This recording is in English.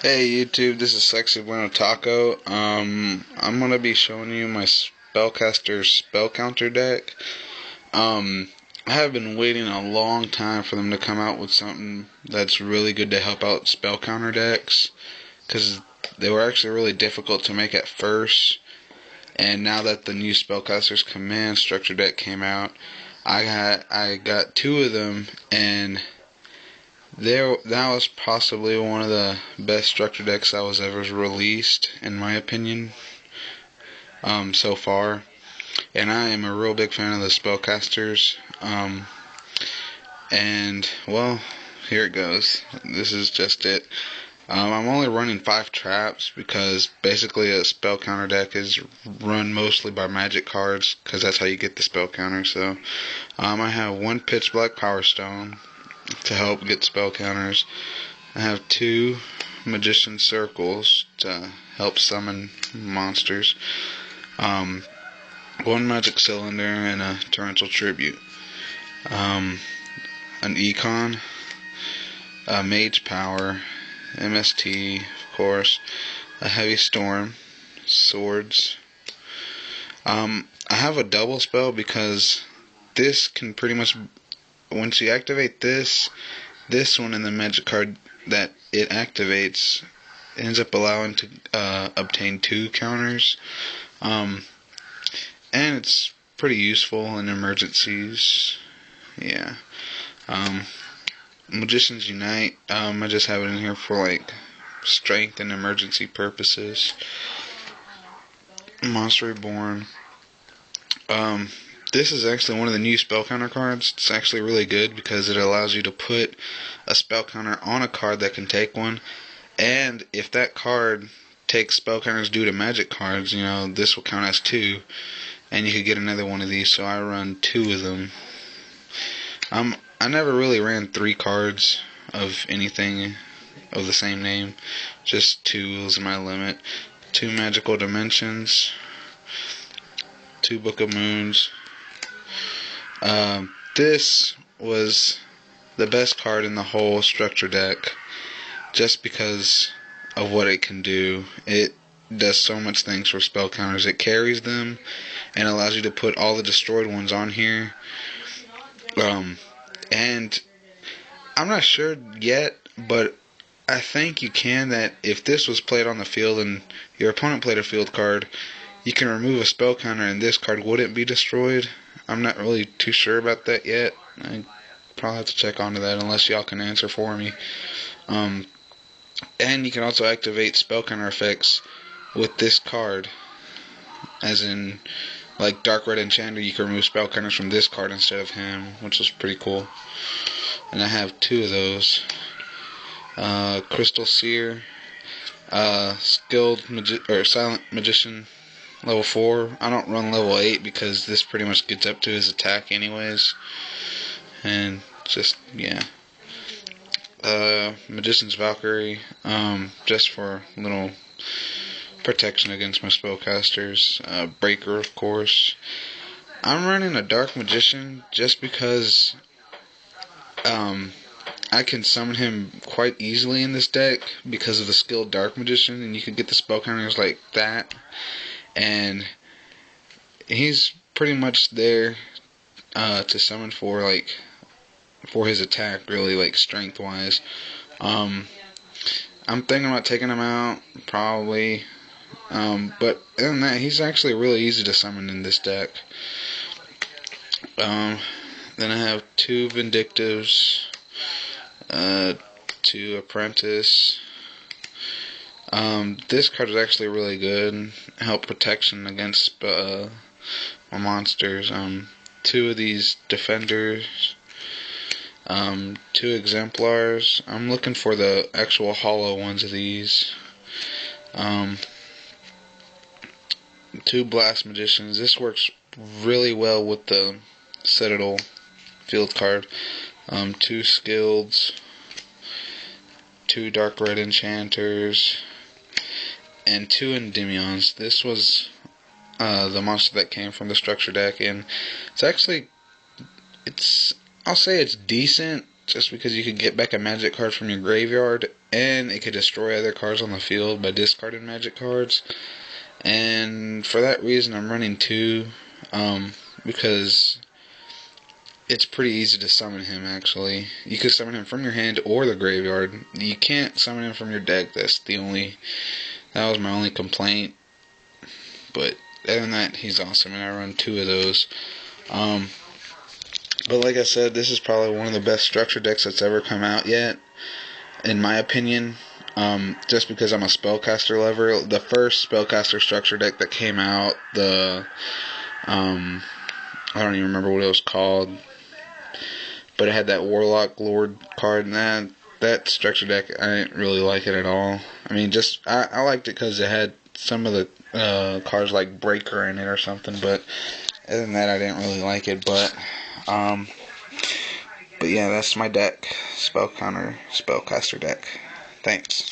Hey YouTube, this is SexyxBuenoxTaco. I'm gonna be showing you my Spellcaster spellcounter deck. I have been waiting a long time for them to come out with something that's really good to help out spellcounter decks, because they were actually really difficult to make at first. And now that the new Spellcaster's Command Structure deck came out, I got two of them, and that was possibly one of the best structure decks that was ever released, in my opinion, so far. And I am a real big fan of the Spellcasters. And, well, here it goes. This is just it. I'm only running 5 traps because basically a spell counter deck is run mostly by magic cards, because that's how you get the spell counter. So, I have 1 pitch black power stone to help get spell counters. I have 2 magician circles to help summon monsters. 1 magic cylinder and a torrential tribute. An econ, a mage power, MST, of course, a heavy storm, swords. I have a double spell because this can pretty much, once you activate this one and the magic card that it activates ends up allowing to obtain 2 counters. And it's pretty useful in emergencies. Yeah. Magicians Unite. I just have it in here for like strength and emergency purposes. Monster Reborn. This is actually one of the new spell counter cards. It's actually really good because it allows you to put a spell counter on a card that can take one, and if that card takes spell counters due to magic cards, this will count as 2, and you could get another one of these. So I run 2 of them. I never really ran 3 cards of anything of the same name. Just 2 was my limit. 2 magical dimensions, 2 Book of Moons. This was the best card in the whole structure deck, just because of what it can do. It does so much things for spell counters. It carries them and allows you to put all the destroyed ones on here. And I'm not sure yet, but I think you can, that if this was played on the field and your opponent played a field card, you can remove a spell counter and this card wouldn't be destroyed. I'm not really too sure about that yet. I probably have to check onto that unless y'all can answer for me. And you can also activate spell counter effects with this card, as in, like Dark Red Enchanter, you can remove spell counters from this card instead of him, which is pretty cool. And I have 2 of those. Crystal Seer, Skilled Silent Magician, level 4. I don't run level 8 because this pretty much gets up to his attack anyways. And just, yeah. Magician's Valkyrie, just for little protection against my spellcasters. Breaker, of course. I'm running a Dark Magician just because I can summon him quite easily in this deck because of the skilled Dark Magician, and you can get the spell counters like that, and he's pretty much there to summon for his attack, really, like strength wise. I'm thinking about taking him out probably, but other than that, he's actually really easy to summon in this deck. Then I have 2 Vindictives, 2 Apprentice. This card is actually really good. Help protection against my monsters. 2 of these Defenders. 2 Exemplars. I'm looking for the actual hollow ones of these. 2 Blast Magicians. This works really well with the Citadel field card. 2 Skills, 2 Dark Red Enchanters, and 2 Endymions. This was the monster that came from the structure deck, and I'll say it's decent. just because you could get back a magic card from your graveyard, and it could destroy other cards on the field by discarding magic cards. And for that reason, I'm running 2, because it's pretty easy to summon him, actually. You could summon him from your hand or the graveyard. You can't summon him from your deck. That was my only complaint. But other than that, he's awesome, and I run 2 of those. But like I said, this is probably one of the best structure decks that's ever come out yet, in my opinion. Just because I'm a spellcaster lover. The first spellcaster structure deck that came out, I don't even remember what it was called, but it had that Warlock Lord card, and that structure deck, I didn't really like it at all. I mean, I liked it because it had some of the cards like Breaker in it or something, but other than that, I didn't really like it. But yeah, that's my deck, Spellcaster deck. Thanks.